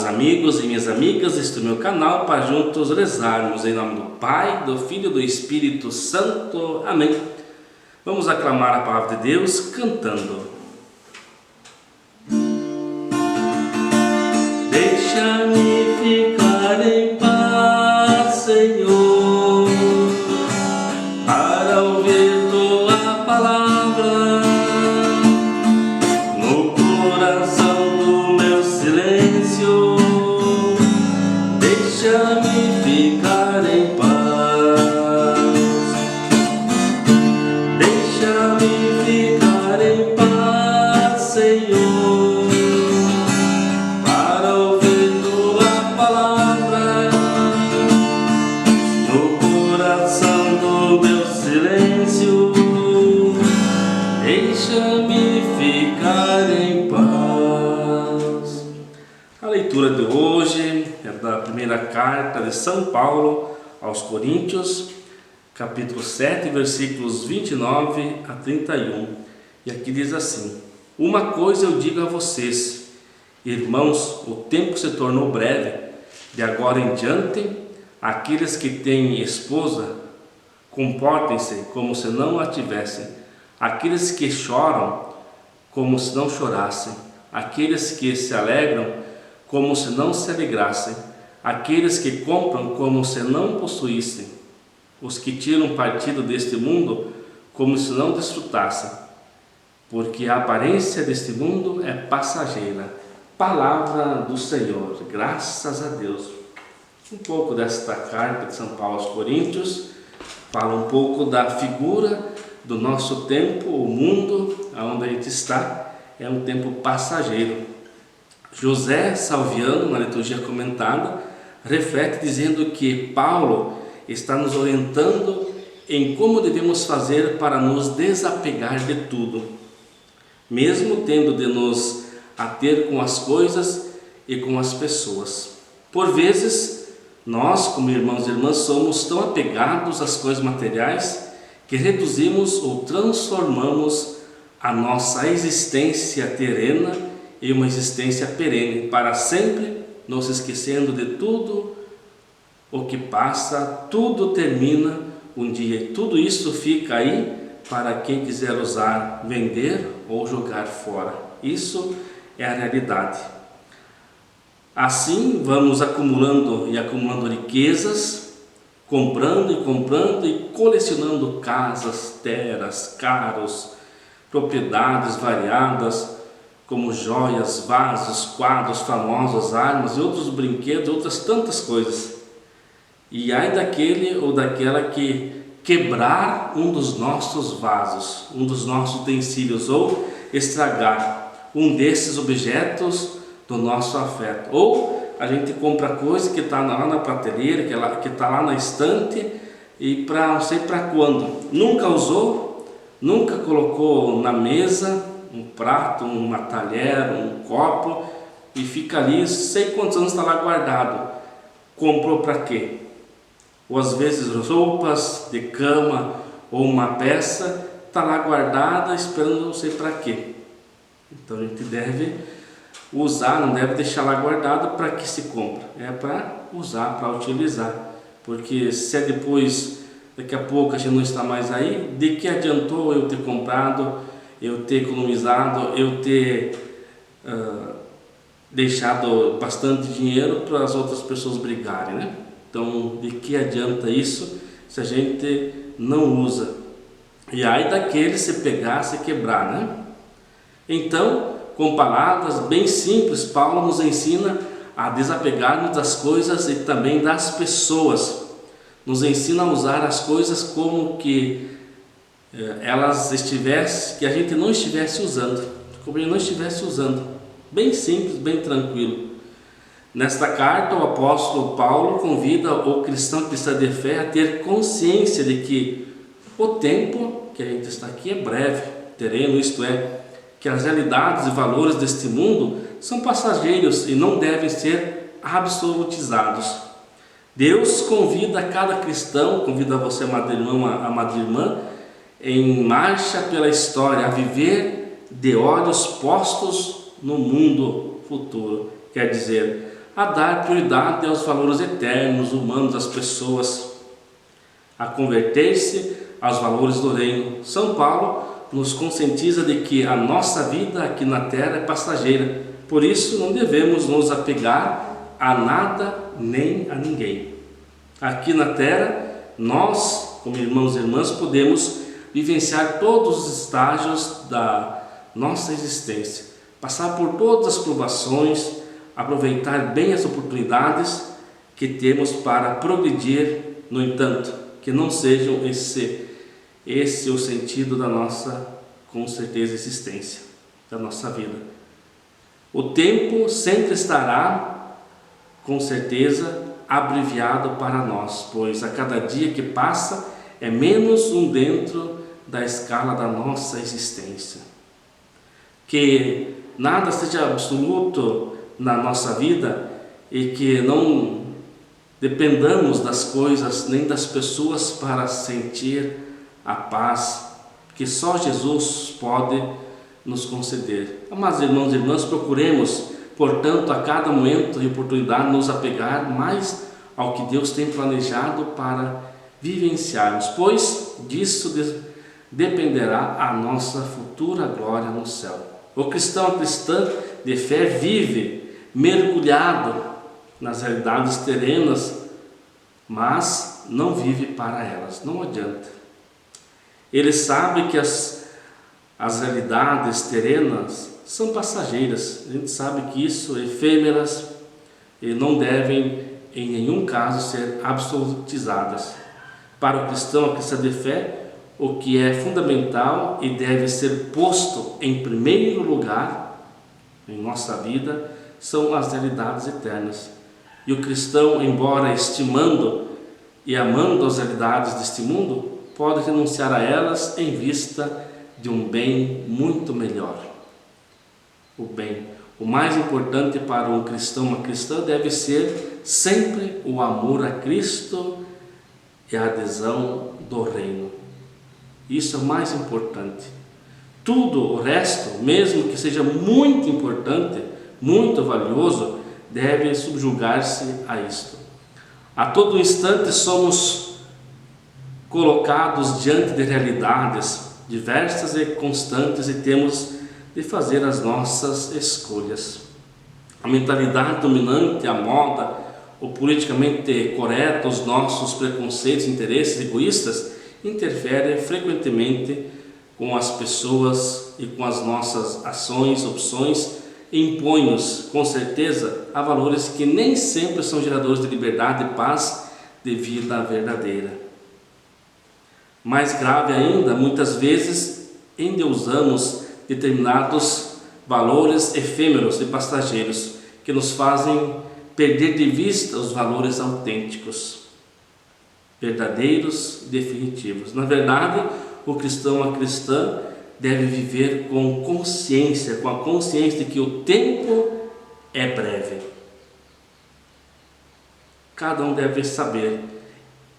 amigos e minhas amigas deste meu canal para juntos rezarmos em nome do Pai, do Filho e do Espírito Santo. Amém. Vamos aclamar a palavra de Deus cantando. Deixa-me ficar em paz, Senhor, para ouvir tua palavra no coração do meu silêncio. Deixa-me ficar em paz, deixa-me ficar em paz, Senhor, para ouvir tua palavra no coração do meu silêncio. Deixa-me ficar em paz. A leitura de hoje é da primeira carta de São Paulo aos Coríntios, capítulo 7, versículos 29 a 31. E aqui diz assim: uma coisa eu digo a vocês, irmãos, o tempo se tornou breve. De agora em diante, aqueles que têm esposa, comportem-se como se não a tivessem. Aqueles que choram, como se não chorassem. Aqueles que se alegram, como se não se alegrassem. Aqueles que compram, como se não possuíssem. Os que tiram partido deste mundo, como se não desfrutassem. Porque a aparência deste mundo é passageira. Palavra do Senhor, graças a Deus. Um pouco desta carta de São Paulo aos Coríntios fala um pouco da figura do nosso tempo. O mundo onde a gente está é um tempo passageiro. José Salviano, na liturgia comentada, reflete dizendo que Paulo está nos orientando em como devemos fazer para nos desapegar de tudo, mesmo tendo de nos ater com as coisas e com as pessoas. Por vezes, nós, como irmãos e irmãs, somos tão apegados às coisas materiais que reduzimos ou transformamos a nossa existência terrena em uma existência perene, para sempre nos esquecendo de tudo o que passa. Tudo termina um dia e tudo isso fica aí para quem quiser usar, vender ou jogar fora. Isso é a realidade. Assim vamos acumulando e acumulando riquezas, comprando e colecionando casas, terras, carros, propriedades variadas, como joias, vasos, quadros famosos, armas e outros brinquedos, outras tantas coisas. E ai daquele ou daquela que quebrar um dos nossos vasos, um dos nossos utensílios, ou estragar um desses objetos do nosso afeto. Ou a gente compra coisa que está lá na prateleira, que está lá na estante, e para não sei para quando, nunca usou, nunca colocou na mesa um prato, uma talher, um copo, e fica ali, sei quantos anos está lá guardado. Comprou para quê? Ou às vezes roupas de cama ou uma peça está lá guardada esperando não sei para quê. Então a gente deve usar, não deve deixar lá guardado. Para que se compra? É para usar, para utilizar. Porque se é depois, daqui a pouco a gente não está mais aí, de que adiantou eu ter comprado, eu ter economizado, eu ter deixado bastante dinheiro para as outras pessoas brigarem, né? Então, de que adianta isso se a gente não usa? E aí daquele se pegar, se quebrar, né? Então, com palavras bem simples, Paulo nos ensina a desapegarmos das coisas e também das pessoas. Nos ensina a usar as coisas como que elas estivessem, que a gente não estivesse usando, como a gente não estivesse usando. Bem simples, bem tranquilo. Nesta carta, o apóstolo Paulo convida o cristão de fé a ter consciência de que o tempo que a gente está aqui é breve, terreno, isto é, que as realidades e valores deste mundo são passageiros e não devem ser absolutizados. Deus convida cada cristão, convida você, amado irmão, amada irmã, em marcha pela história, a viver de olhos postos no mundo futuro. Quer dizer, a dar prioridade aos valores eternos, humanos das pessoas, a converter-se aos valores do reino. São Paulo nos conscientiza de que a nossa vida aqui na terra é passageira, por isso não devemos nos apegar a nada nem a ninguém. Aqui na terra, nós, como irmãos e irmãs, podemos vivenciar todos os estágios da nossa existência, passar por todas as provações, aproveitar bem as oportunidades que temos para progredir. No entanto, que não sejam esse o sentido da nossa, com certeza, existência, da nossa vida. O tempo sempre estará, com certeza, abreviado para nós, pois a cada dia que passa é menos um dentro da escala da nossa existência. Que nada seja absoluto na nossa vida e que não dependamos das coisas nem das pessoas para sentir a paz que só Jesus pode nos conceder. Amados irmãos e irmãs, procuremos, portanto, a cada momento e oportunidade nos apegar mais ao que Deus tem planejado para vivenciarmos, pois disso dependerá a nossa futura glória no céu. O cristão, a cristã de fé vive mergulhado nas realidades terrenas, mas não vive para elas, não adianta. Ele sabe que as realidades terrenas são passageiras, a gente sabe que isso, efêmeras, e não devem em nenhum caso ser absolutizadas. Para o cristão, a cristã de fé, o que é fundamental e deve ser posto em primeiro lugar em nossa vida são as realidades eternas. E o cristão, embora estimando e amando as realidades deste mundo, pode renunciar a elas em vista de um bem muito melhor. O bem, o mais importante para um cristão, uma cristã, deve ser sempre o amor a Cristo e a adesão do reino. Isso é o mais importante. Tudo o resto, mesmo que seja muito importante, muito valioso, deve subjugar-se a isto. A todo instante somos colocados diante de realidades diversas e constantes e temos de fazer as nossas escolhas. A mentalidade dominante, a moda, o politicamente correto, os nossos preconceitos, interesses egoístas interferem frequentemente com as pessoas e com as nossas ações, opções, e impõem-nos, com certeza, a valores que nem sempre são geradores de liberdade e paz de vida verdadeira. Mais grave ainda, muitas vezes endeusamos determinados valores efêmeros e passageiros que nos fazem perder de vista os valores autênticos, verdadeiros, definitivos. Na verdade, o cristão, a cristã, deve viver com consciência, com a consciência de que o tempo é breve. Cada um deve saber.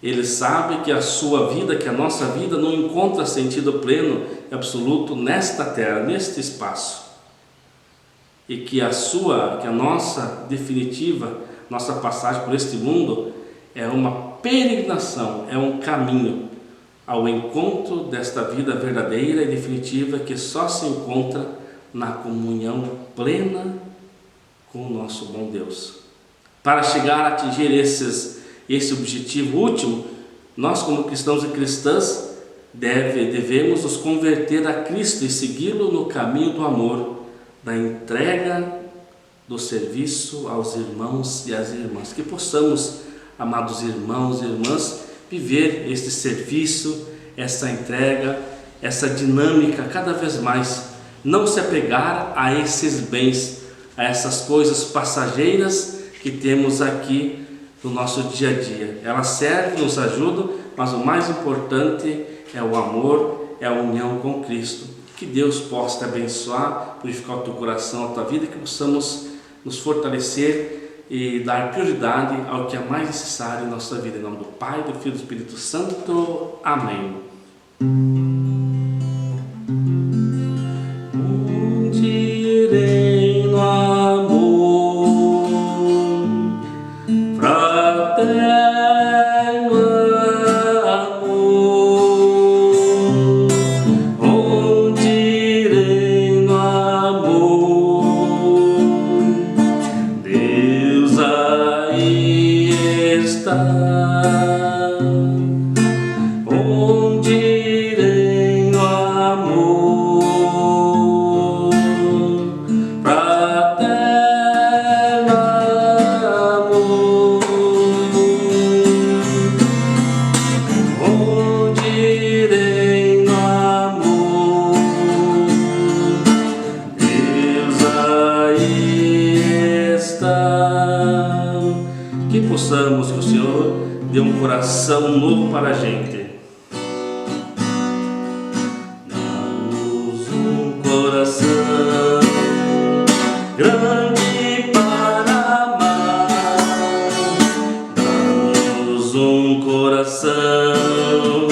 Ele sabe que a sua vida, que a nossa vida não encontra sentido pleno e absoluto nesta terra, neste espaço. E que a nossa definitiva, nossa passagem por este mundo é uma peregrinação, é um caminho ao encontro desta vida verdadeira e definitiva que só se encontra na comunhão plena com o nosso bom Deus. Para chegar a atingir esse objetivo último, nós, como cristãos e cristãs, devemos nos converter a Cristo e segui-lo no caminho do amor, da entrega, do serviço aos irmãos e às irmãs. Que possamos, amados irmãos e irmãs, viver este serviço, essa entrega, essa dinâmica cada vez mais. Não se apegar a esses bens, a essas coisas passageiras que temos aqui no nosso dia a dia. Elas servem, nos ajudam, mas o mais importante é o amor, é a união com Cristo. Que Deus possa te abençoar, purificar o teu coração, a tua vida, e que possamos nos fortalecer e dar prioridade ao que é mais necessário em nossa vida. Em nome do Pai, do Filho e do Espírito Santo. Amém. Onde irei no amor, possamos, que o Senhor dê um coração novo para a gente. Dá-nos um coração grande para amar, dá-nos um coração